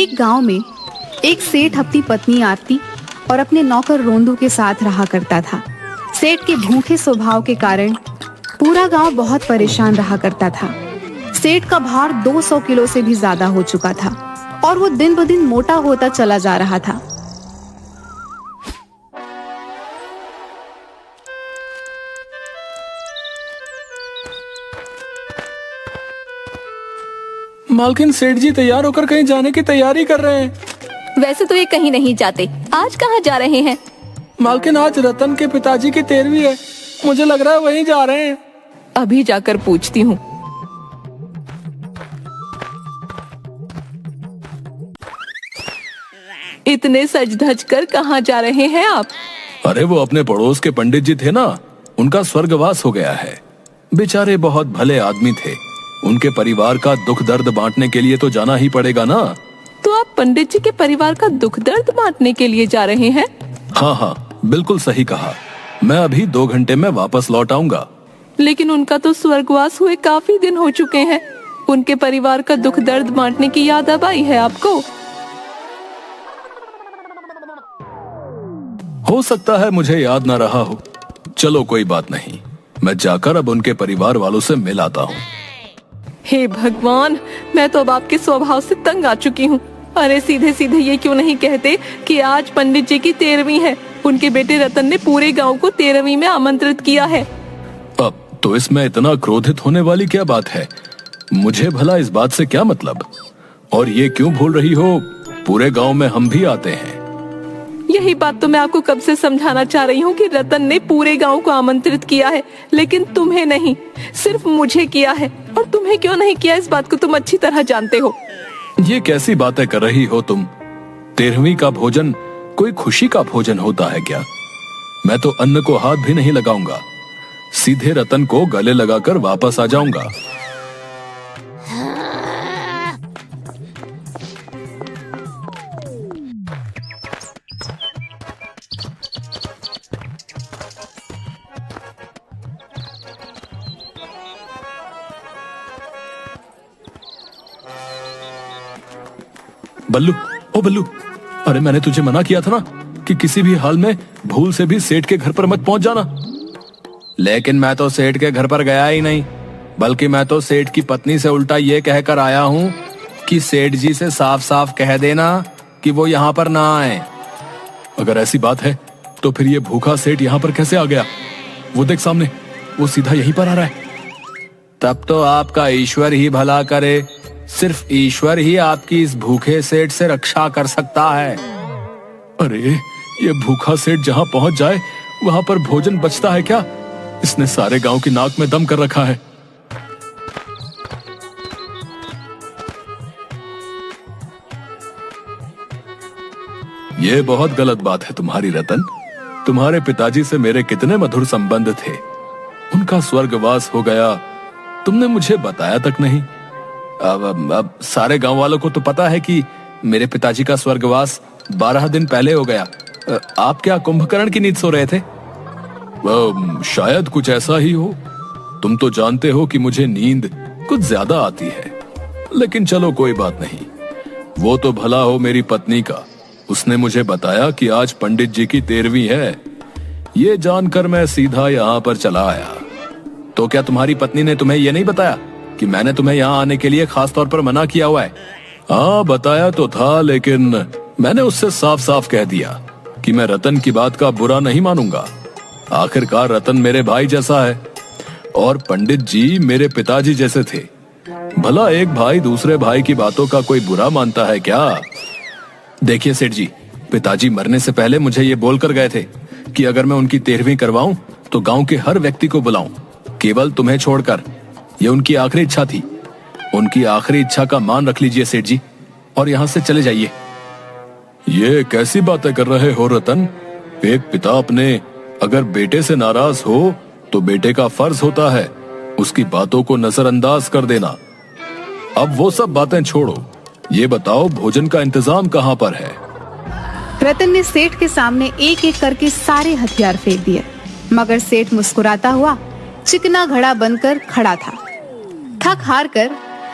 एक गांव में एक सेठ अपनी पत्नी आरती और अपने नौकर रोंदू के साथ रहा करता था। सेठ के भूखे स्वभाव के कारण पूरा गांव बहुत परेशान रहा करता था। सेठ का भार 200 किलो से भी ज्यादा हो चुका था और वो दिन ब दिन मोटा होता चला जा रहा था। मालकिन, सेठ जी तैयार होकर कहीं जाने की तैयारी कर रहे हैं। वैसे तो ये कहीं नहीं जाते। आज कहाँ जा रहे हैं? मालकिन, आज रतन के पिताजी की 13वीं है। मुझे लग रहा है वहीं जा रहे हैं। अभी जाकर पूछती हूँ। इतने सज धज कर कहाँ जा रहे हैं आप? अरे वो अपने पड़ोस के पंडित जी थे ना, उनका स्वर्गवास हो गया है। बेचारे बहुत भले आदमी थे। उनके परिवार का दुख दर्द बांटने के लिए तो जाना ही पड़ेगा ना। तो आप पंडित जी के परिवार का दुख दर्द बांटने के लिए जा रहे हैं? हाँ, बिल्कुल सही कहा। मैं अभी 2 घंटे में वापस लौट आऊंगा। लेकिन उनका तो स्वर्गवास हुए काफी दिन हो चुके हैं। उनके परिवार का दुख दर्द बांटने की याद अब आई है आपको? हो सकता है मुझे याद ना रहा हो। चलो कोई बात नहीं, मैं जाकर अब उनके परिवार वालों से मिल आता हूँ। हे भगवान, मैं तो अब आपके स्वभाव से तंग आ चुकी हूँ। अरे सीधे सीधे ये क्यों नहीं कहते कि आज पंडित जी की 13वीं है। उनके बेटे रतन ने पूरे गांव को 13वीं में आमंत्रित किया है। अब तो इसमें इतना क्रोधित होने वाली क्या बात है? मुझे भला इस बात से क्या मतलब? और ये क्यों भूल रही हो, पूरे गांव में हम भी आते हैं। यही बात तो मैं आपको कब से समझाना चाह रही हूँ कि रतन ने पूरे गांव को आमंत्रित किया है, लेकिन तुम्हें नहीं, सिर्फ मुझे किया है। और तुम्हें क्यों नहीं किया, इस बात को तुम अच्छी तरह जानते हो। ये कैसी बातें कर रही हो तुम? 13वीं का भोजन कोई खुशी का भोजन होता है क्या? मैं तो अन्न को हाथ भी नहीं लगाऊंगा। सीधे रतन को गले लगाकर वापस आ जाऊंगा। बल्लू, ओ बल्लू, अरे मैंने तुझे मना किया था ना कि किसी भी हाल में भूल से भी सेठ के घर पर मत पहुंच जाना। लेकिन मैं तो सेठ के घर पर गया ही नहीं, बल्कि मैं तो सेठ की पत्नी से उल्टा ये कहकर आया हूँ कि सेठ जी से साफ साफ कह देना कि वो यहाँ पर ना आए। अगर ऐसी बात है तो फिर ये भूखा सेठ यहाँ पर कैसे आ गया? वो देख सामने, वो सीधा यहीं पर आ रहा है। तब तो आपका ईश्वर ही भला करे। सिर्फ ईश्वर ही आपकी इस भूखे सेठ से रक्षा कर सकता है। अरे ये भूखा सेठ जहाँ पहुंच जाए वहां पर भोजन बचता है क्या? इसने सारे गांव की नाक में दम कर रखा है। ये बहुत गलत बात है तुम्हारी रतन। तुम्हारे पिताजी से मेरे कितने मधुर संबंध थे। उनका स्वर्गवास हो गया, तुमने मुझे बताया तक नहीं। अब सारे गांव वालों को तो पता है कि मेरे पिताजी का स्वर्गवास 12 दिन पहले हो गया। आप क्या कुंभकर्ण की नींद सो रहे थे? शायद कुछ ऐसा ही हो। तुम तो जानते हो कि मुझे नींद कुछ ज्यादा आती है। लेकिन चलो कोई बात नहीं। वो तो भला हो मेरी पत्नी का, उसने मुझे बताया कि आज पंडित जी की 13वीं है। ये जानकर मैं सीधा यहाँ पर चला आया। तो क्या तुम्हारी पत्नी ने तुम्हें ये नहीं बताया कि मैंने तुम्हें यहाँ आने के लिए खास तौर पर मना किया हुआ है? हाँ, बताया तो था, लेकिन मैंने उससे साफ साफ कह दिया कि मैं रतन की बात का बुरा नहीं मानूंगा। आखिरकार रतन मेरे भाई जैसा है और पंडित जी मेरे पिताजी जैसे थे। भला एक भाई दूसरे भाई की बातों का कोई बुरा मानता है क्या? देखिए सेठ जी, पिताजी मरने से पहले मुझे ये बोलकर गए थे कि अगर मैं उनकी 13वीं करवाऊं तो गांव के हर व्यक्ति को बुलाऊं, केवल तुम्हें छोड़कर। ये उनकी आखिरी इच्छा थी। उनकी आखिरी इच्छा का मान रख लीजिए सेठ जी, और यहाँ से चले जाइए। ये कैसी बातें कर रहे हो रतन? एक पिता अपने अगर बेटे से नाराज हो तो बेटे का फर्ज होता है उसकी बातों को नजरअंदाज कर देना। अब वो सब बातें छोड़ो, ये बताओ भोजन का इंतजाम कहाँ पर है? रतन ने सेठ के सामने एक एक करके सारे हथियार फेंक दिए, मगर सेठ मुस्कुराता हुआ चिकना घड़ा बनकर खड़ा था। थक हार कर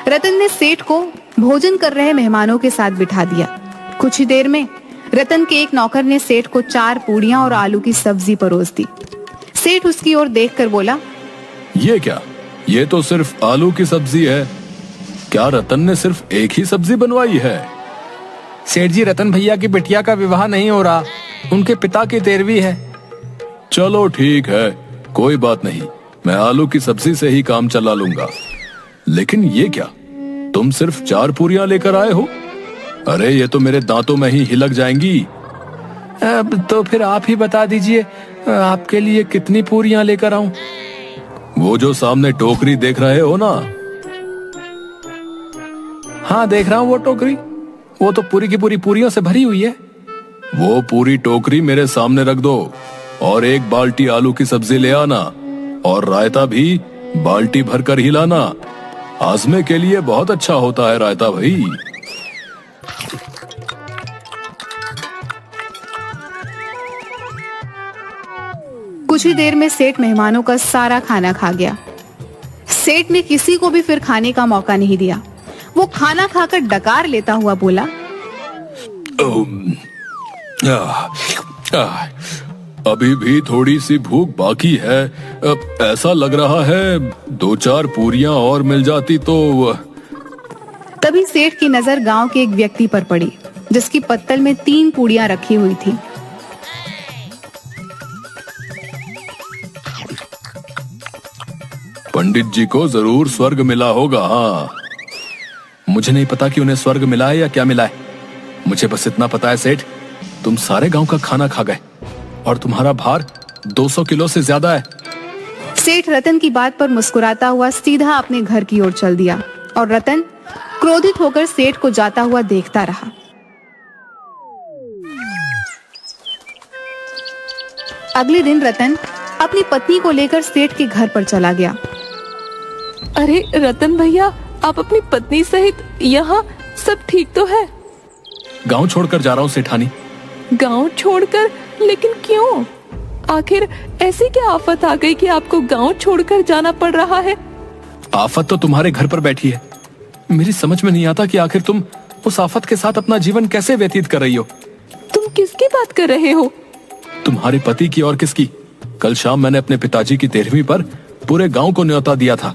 रतन ने सेठ को भोजन कर रहे मेहमानों के साथ बिठा दिया। कुछ ही देर में रतन के एक नौकर ने सेठ को 4 पूड़ियां और आलू की सब्जी परोस दी। सेठ उसकी ओर देखकर बोला, ये क्या? ये तो सिर्फ आलू की सब्जी है। क्या रतन ने सिर्फ एक ही सब्जी बनवाई है? सेठ जी, रतन भैया की बिटिया का विवाह नहीं हो रहा, उनके पिता की 13वीं है। चलो ठीक है, कोई बात नहीं, मैं आलू की सब्जी से ही काम चला लूंगा। लेकिन ये क्या, तुम सिर्फ 4 पूरियां लेकर आए हो? अरे ये तो मेरे दांतों में ही हिलक जाएंगी। अब तो फिर आप ही बता दीजिए, आपके लिए कितनी पूरियां लेकर आऊं? वो जो सामने टोकरी देख रहे हो ना? हाँ, देख रहा हूँ वो टोकरी। वो तो पूरी की पूरी पूरियों से भरी हुई है। वो पूरी टोकरी मेरे सामने रख दो और 1 बाल्टी आलू की सब्जी ले आना और रायता भी बाल्टी भरकर ही लाना। आजमे के लिए बहुत अच्छा होता है रायता भाई। कुछ ही देर में सेठ मेहमानों का सारा खाना खा गया। सेठ ने किसी को भी फिर खाने का मौका नहीं दिया। वो खाना खाकर डकार लेता हुआ बोला, अभी भी थोड़ी सी भूख बाकी है। ऐसा लग रहा है 2-4 पूरियां और मिल जाती तो। तभी सेठ की नजर गांव के एक व्यक्ति पर पड़ी, जिसकी पत्तल में 3 पूड़ियां रखी हुई थी। पंडित जी को जरूर स्वर्ग मिला होगा। हाँ, मुझे नहीं पता कि उन्हें स्वर्ग मिला है या क्या मिला है। मुझे बस इतना पता है सेठ, तुम सारे गांव का खाना खा गए और तुम्हारा भार 200 किलो से ज्यादा है। सेठ रतन की बात पर मुस्कुराता हुआ सीधा अपने घर की ओर चल दिया और रतन क्रोधित होकर सेठ को जाता हुआ देखता रहा। अगले दिन रतन अपनी पत्नी को लेकर सेठ के घर पर चला गया। अरे रतन भैया, आप अपनी पत्नी सहित यहाँ? सब ठीक तो है? गांव छोड़कर जा रहा हूँ सेठानी। गांव छोड़कर? लेकिन क्यों? आखिर ऐसी क्या आफत आ गई कि आपको गांव छोड़कर जाना पड़ रहा है? आफत तो तुम्हारे घर पर बैठी है। मेरी समझ में नहीं आता कि आखिर तुम उस आफत के साथ अपना जीवन कैसे व्यतीत कर रही हो। तुम किसकी बात कर रहे हो? तुम्हारे पति की और किसकी? कल शाम मैंने अपने पिताजी की 13वीं पर पूरे गांव को न्योता दिया था।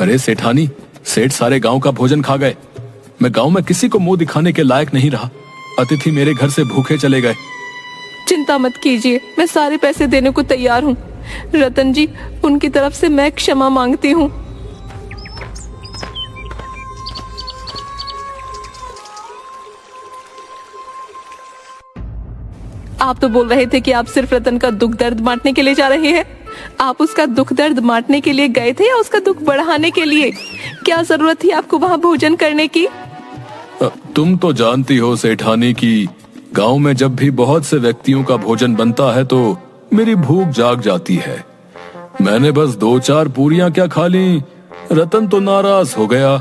अरे सेठानी, सेठ सारे गांव का भोजन खा गए। मैं गांव में किसी को मुंह दिखाने के लायक नहीं रहा। अतिथि मेरे घर से भूखे चले गए। चिंता मत कीजिए, मैं सारे पैसे देने को तैयार हूँ। रतन जी, उनकी तरफ से मैं क्षमा मांगती हूँ। आप तो बोल रहे थे कि आप सिर्फ रतन का दुख दर्द बांटने के लिए जा रहे हैं। आप उसका दुख दर्द बांटने के लिए गए थे या उसका दुख बढ़ाने के लिए? क्या जरूरत थी आपको वहाँ भोजन करने की? तुम तो जानती हो सेठानी की गांव में जब भी बहुत से व्यक्तियों का भोजन बनता है तो मेरी भूख जाग जाती है। मैंने बस 2-4 पूरियां क्या खा ली, रतन तो नाराज हो गया।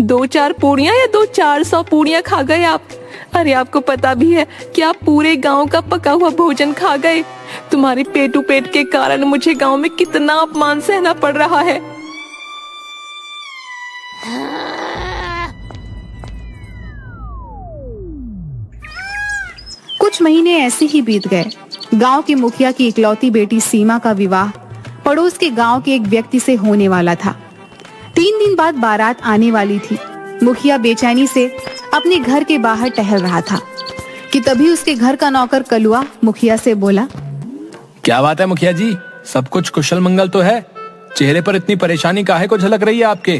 2-4 पूड़ियां या 200-400 पूड़ियां खा गए आप? अरे आपको पता भी है कि आप पूरे गांव का पका हुआ भोजन खा गए। तुम्हारे पेटू पेट के कारण मुझे गांव में कितना अपमान सहना पड़ रहा है। कुछ महीने ऐसे ही बीत गए। गांव के मुखिया की इकलौती बेटी सीमा का विवाह पड़ोस के गांव के एक व्यक्ति से होने वाला था। 3 दिन बाद बारात आने वाली थी। मुखिया बेचैनी से अपने घर के बाहर टहल रहा था कि तभी उसके घर का नौकर कलुआ मुखिया से बोला, क्या बात है मुखिया जी, सब कुछ कुशल मंगल तो है? चेहरे पर इतनी परेशानी काहे को झलक रही है आपके?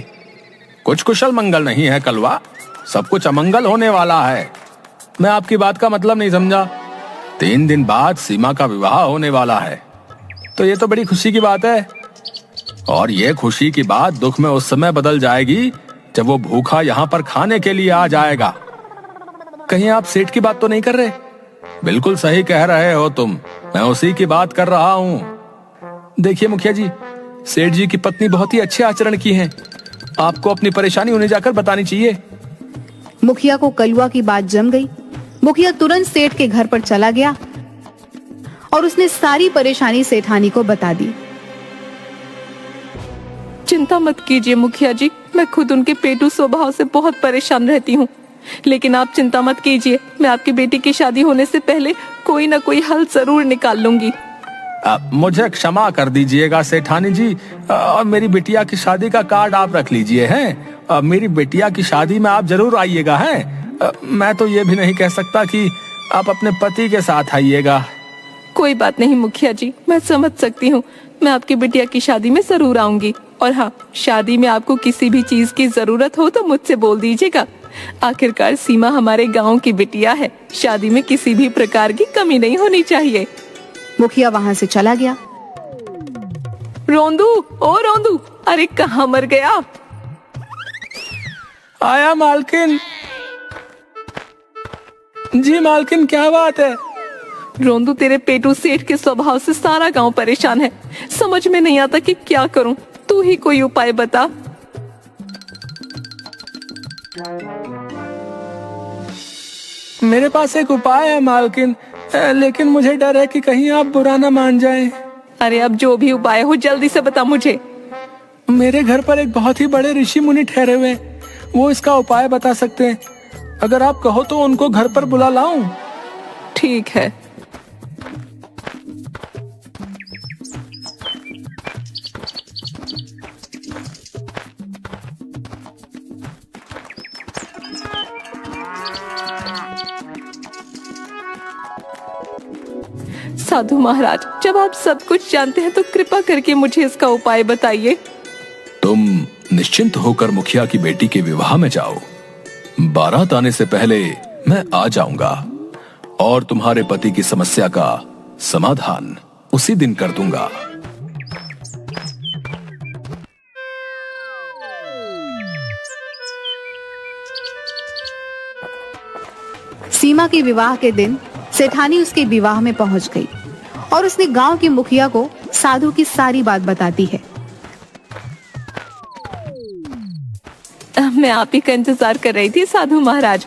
कुछ कुशल मंगल नहीं है कलुआ, सब कुछ अमंगल होने वाला है। मैं आपकी बात का मतलब नहीं समझा। 3 दिन बाद सीमा का विवाह होने वाला है तो ये तो बड़ी खुशी की बात है। और ये खुशी की बात दुख में उस समय बदल जाएगी जब वो भूखा यहाँ पर खाने के लिए आ जाएगा। कहीं आप सेठ की बात तो नहीं कर रहे? बिल्कुल सही कह रहे हो तुम, मैं उसी की बात कर रहा हूँ। देखिए मुखिया जी, सेठ जी की पत्नी बहुत ही अच्छे आचरण की हैं। आपको अपनी परेशानी उन्हें जाकर बतानी चाहिए। मुखिया को कलुआ की बात जम गई। मुखिया तुरंत सेठ के घर पर चला गया और उसने सारी परेशानी सेठानी को बता दी। चिंता मत कीजिए मुखिया जी, मैं खुद उनके पेटू स्वभाव से बहुत परेशान रहती हूँ। लेकिन आप चिंता मत कीजिए, मैं आपकी बेटी की शादी होने से पहले कोई ना कोई हल जरूर निकाल लूंगी। मुझे क्षमा कर दीजिएगा सेठानी जी, और मेरी बिटिया की शादी का कार्ड आप रख लीजिए हैं। मेरी बिटिया की शादी में आप जरूर आइएगा हैं। मैं तो ये भी नहीं कह सकता कि आप अपने पति के साथ आइएगा। कोई बात नहीं मुखिया जी, मैं समझ सकती हूँ। मैं आपकी बिटिया की शादी में जरूर आऊंगी। और हाँ, शादी में आपको किसी भी चीज की जरूरत हो तो मुझसे बोल दीजिएगा। आखिरकार सीमा हमारे गांव की बिटिया है, शादी में किसी भी प्रकार की कमी नहीं होनी चाहिए। मुखिया वहां से चला गया। रोंदू, ओ रोंदू, अरे कहाँ मर गया? आया मालकिन। जी मालकिन, क्या बात है? रोंदू, तेरे पेटू सेठ के स्वभाव से सारा गांव परेशान है। समझ में नहीं आता कि क्या करूं, तू ही कोई उपाय बता। मेरे पास एक उपाय है मालकिन, लेकिन मुझे डर है कि कहीं आप बुरा ना मान जाएं। अरे अब जो भी उपाय हो जल्दी से बता मुझे। मेरे घर पर एक बहुत ही बड़े ऋषि मुनि ठहरे हुए हैं, वो इसका उपाय बता सकते हैं। अगर आप कहो तो उनको घर पर बुला लाऊं? ठीक है। साधु महाराज, जब आप सब कुछ जानते हैं तो कृपा करके मुझे इसका उपाय बताइए। तुम निश्चिंत होकर मुखिया की बेटी के विवाह में जाओ। बारात आने से पहले मैं आ जाऊंगा और तुम्हारे पति की समस्या का समाधान उसी दिन कर दूंगा। सीमा के विवाह के दिन सेठानी उसके विवाह में पहुंच गई और उसने गांव के मुखिया को साधु की सारी बात बताती है। मैं आप ही का इंतजार कर रही थी साधु महाराज।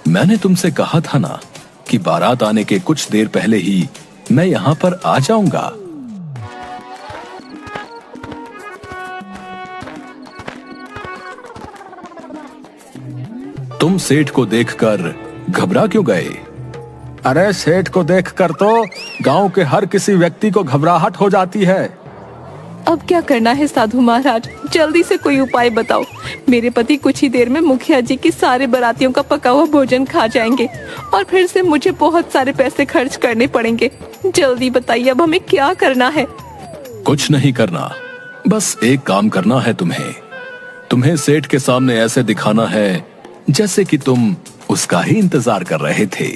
मैंने तुमसे कहा था ना कि बारात आने के कुछ देर पहले ही मैं यहाँ पर आ जाऊंगा। तुम सेठ को देखकर घबरा क्यों गए? अरे सेठ को देखकर तो गांव के हर किसी व्यक्ति को घबराहट हो जाती है। अब क्या करना है साधु महाराज, जल्दी से कोई उपाय बताओ। मेरे पति कुछ ही देर में मुखिया जी की सारे बारातियों का पका हुआ भोजन खा जाएंगे और फिर से मुझे बहुत सारे पैसे खर्च करने पड़ेंगे। जल्दी बताइए, अब हमें क्या करना है? कुछ नहीं करना, बस एक काम करना है तुम्हें सेठ के सामने ऐसे दिखाना है जैसे कि तुम उसका ही इंतजार कर रहे थे,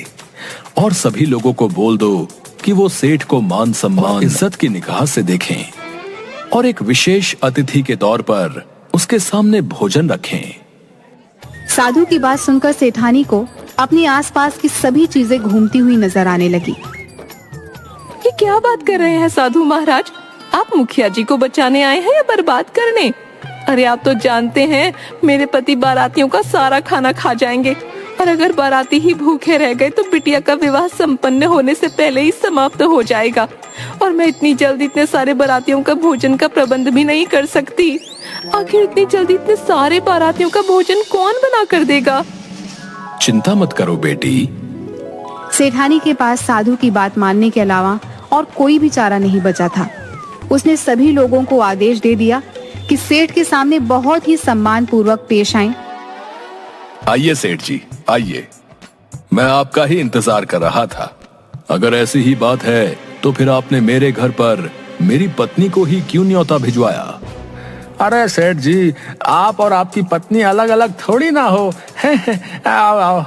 और सभी लोगों को बोल दो कि वो सेठ को मान सम्मान इज्जत की निगाह से देखें और एक विशेष अतिथि के तौर पर उसके सामने भोजन रखें। साधु की बात सुनकर सेठानी को अपने आसपास की सभी चीजें घूमती हुई नजर आने लगी। ये क्या बात कर रहे हैं साधु महाराज? आप मुखिया जी को बचाने आए हैं या बर्बाद करने? अरे आप तो जानते हैं मेरे पति बारातियों का सारा खाना खा जाएंगे, और अगर बाराती ही भूखे रह गए तो बिटिया का विवाह संपन्न होने से पहले ही समाप्त हो जाएगा, और मैं इतनी जल्दी इतने सारे बारातियों का भोजन का प्रबंध भी नहीं कर सकती। आखिर इतनी जल्दी इतने सारे बारातियों का भोजन कौन बना कर देगा? चिंता मत करो बेटी। सेठानी के पास साधु की बात मानने के अलावा और कोई भी चारा नहीं बचा था। उसने सभी लोगों को आदेश दे दिया कि सेठ के सामने बहुत ही सम्मान पूर्वक पेश आएं। आइए सेठ जी, आइए। मैं आपका ही इंतजार कर रहा था। अगर ऐसी ही बात है तो फिर आपने मेरे घर पर मेरी पत्नी को ही क्यों न्योता भिजवाया? अरे सेठ जी, आप और आपकी पत्नी अलग अलग थोड़ी ना हो। आओ आओ।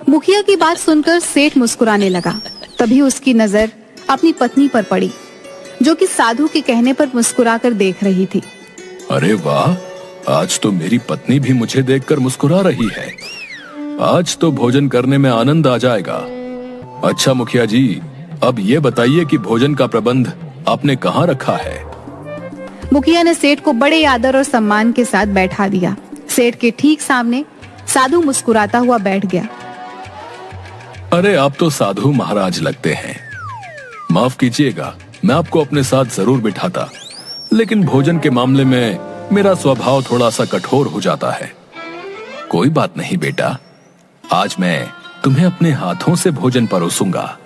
मुखिया की बात सुनकर सेठ मुस्कुराने लगा। तभी उसकी नजर अपनी पत्नी पर पड़ी, जो कि साधु के कहने पर मुस्कुराकर देख रही थी। अरे वाह, आज तो मेरी पत्नी भी मुझे देखकर मुस्कुरा रही है। आज तो भोजन करने में आनंद आ जाएगा। अच्छा मुखिया जी, अब ये बताइए कि भोजन का प्रबंध आपने कहाँ रखा है? मुखिया ने सेठ को बड़े आदर और सम्मान के साथ बैठा दिया। सेठ के ठीक सामने साधु मुस्कुराता हुआ बैठ गया। अरे आप तो साधु महाराज लगते हैं। माफ कीजिएगा, मैं आपको अपने साथ जरूर बिठाता, लेकिन भोजन के मामले में मेरा स्वभाव थोड़ा सा कठोर हो जाता है। कोई बात नहीं बेटा, आज मैं तुम्हें अपने हाथों से भोजन परोसूंगा।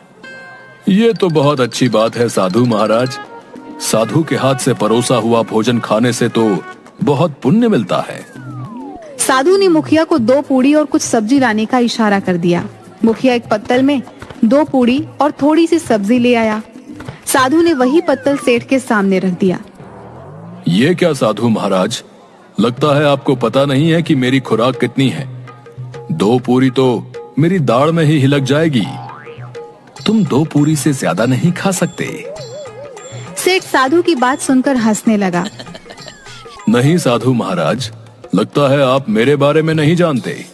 ये तो बहुत अच्छी बात है साधु महाराज। साधु के हाथ से परोसा हुआ भोजन खाने से तो बहुत पुण्य मिलता है। साधु ने मुखिया को 2 पूड़ी और कुछ सब्जी लाने का इशारा कर दिया। मुखिया एक पत्तल में 2 पूड़ी और थोड़ी सी सब्जी ले आया। साधु ने वही पत्तल सेठ के सामने रख दिया। ये क्या साधु महाराज, लगता है आपको पता नहीं है कि मेरी खुराक कितनी है। 2 पूरी तो मेरी दाढ़ में ही हिलक जाएगी। तुम 2 पूरी से ज्यादा नहीं खा सकते। सेठ साधु की बात सुनकर हंसने लगा। नहीं साधु महाराज, लगता है आप मेरे बारे में नहीं जानते।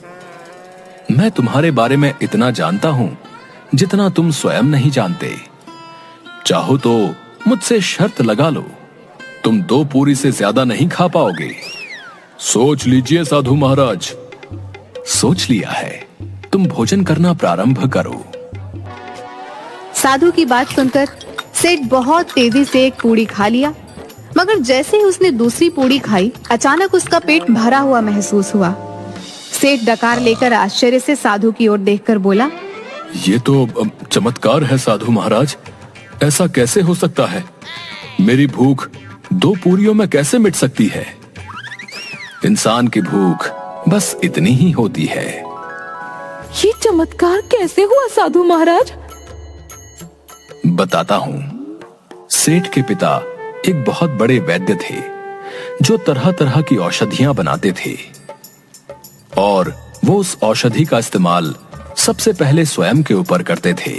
मैं तुम्हारे बारे में इतना जानता हूं जितना तुम स्वयं नहीं जानते। चाहो तो मुझसे शर्त लगा लो, तुम 2 पूरी से ज्यादा नहीं खा पाओगे। सोच लीजिए साधु महाराज। सोच लिया है, तुम भोजन करना प्रारंभ करो। साधु की बात सुनकर सेठ बहुत तेजी से एक पूड़ी खा लिया, मगर जैसे ही उसने दूसरी पूड़ी खाई, अचानक उसका पेट भरा हुआ महसूस हुआ। सेठ डकार लेकर आश्चर्य से साधु की ओर देखकर बोला, ये तो चमत्कार है साधु महाराज, ऐसा कैसे हो सकता है? मेरी भूख 2 पूरियों में कैसे मिट सकती है? इंसान की भूख बस इतनी ही होती है। ये चमत्कार कैसे हुआ साधु महाराज? बताता हूं। सेठ के पिता एक बहुत बड़े वैद्य थे जो तरह तरह की औषधियां बनाते थे, और वो उस औषधि का इस्तेमाल सबसे पहले स्वयं के ऊपर करते थे।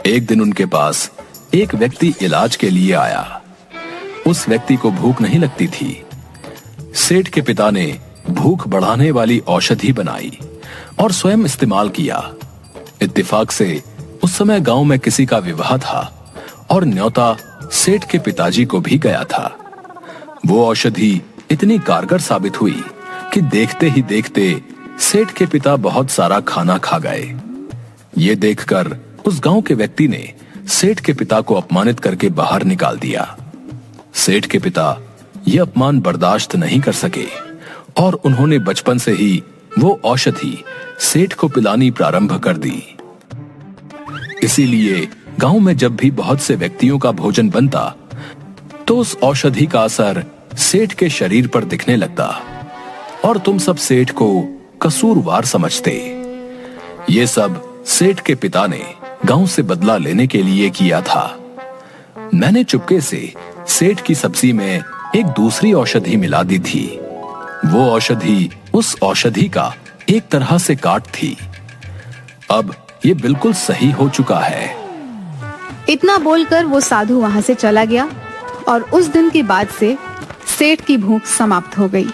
एक दिन उनके पास एक व्यक्ति इलाज के लिए आया। उस व्यक्ति को भूख नहीं लगती थी। सेठ के पिता ने भूख बढ़ाने वाली औषधि बनाई और स्वयं इस्तेमाल किया। इत्तेफाक से उस समय गांव में किसी का विवाह था और न्योता सेठ के पिताजी को भी गया था। वो औषधि इतनी कारगर साबित हुई कि देखते ही देखते सेठ के पिता बहुत सारा खाना खा गए। ये देखकर उस गांव के व्यक्ति ने सेठ के पिता को अपमानित करके बाहर निकाल दिया। सेठ के पिता ये अपमान बर्दाश्त नहीं कर सके और उन्होंने बचपन से ही वो औषधि सेठ को पिलानी प्रारंभ कर दी। इसीलिए गांव में जब भी बहुत से व्यक्तियों का भोजन बनता तो उस औषधि का असर सेठ के शरीर पर दिखने लगता और तुम सब सेठ को कसूरवार समझते। ये सब सेठ के पिता ने गांव से बदला लेने के लिए किया था। मैंने चुपके से सेठ की सब्जी में एक दूसरी औषधि मिला दी थी। वो औषधि उस औषधि का एक तरह से काट थी। अब ये बिल्कुल सही हो चुका है। इतना बोलकर वो साधु वहां से चला गया और उस दिन के बाद से सेठ की भूख समाप्त हो गई।